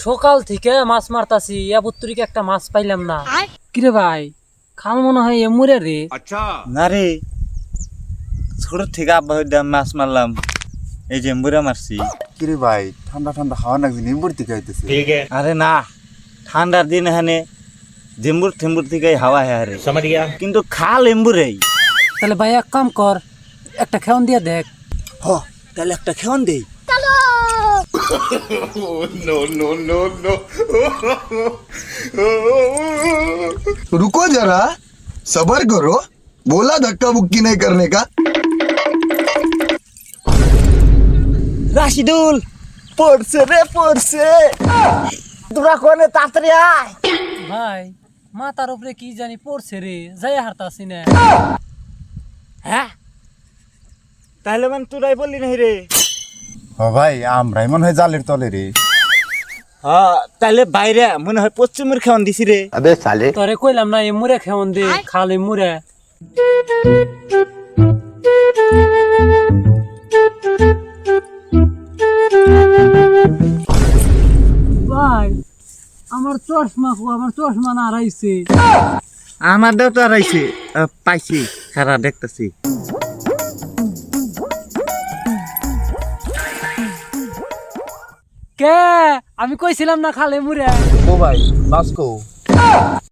সকাল থেকে মাছ মারতাছি ইয়াবুত্তরিকে একটা মাছ পাইলাম না। কিরে ভাই, খাল মনে হয় এমুরে রে। না রে, ছোট থেকে আব্বা হইতে মাছ মারলাম, এই যে এম্বুরা মারছি। কিরে ভাই, ঠান্ডা ঠান্ডা হাওয়া নাকি নিম্বুর থেকে আইতেছে। আরে না, ঠান্ডার দিন এখানে জেম্বুর থেম্বুর থেকে হাওয়া হারে, কিন্তু খাল এম্বুরেই। তাহলে ভাই এক কাম কর, একটা খেয়ন দিয়ে দেখ। হ, তাহলে একটা খেওয়ান দেই। रुको जरा, सबर करो। बोला धक्का बुक्की नहीं करने का। রাশিদুল পড়ছে রে, পড়ছে। তোরা কোনে তাড়াতাড়ি আয়। ভাই মাথার উপরে কি জানি পড়ছে রে, যাই হারতাছি না। হ্যাঁ, তাহলে মানে তোরাই বললি নাই রে। ও ভাই, আমরাই মনে হয় জালের তলে রে। হ্যাঁ, তাহলে বাইরে মনে হয় পশ্চিমের খেওয়ান দিছি রে। তোরে কইলাম না এমুরে খেয়ন দে, খাল এমুরে। ভাই আমার চশমা না হারাইছে। আমার দেও তো আড়াইছে, পাইছি, খারা দেখতেছি। কে আমি কইছিলাম না খাল এমুরে। ও ভাই, বাসকো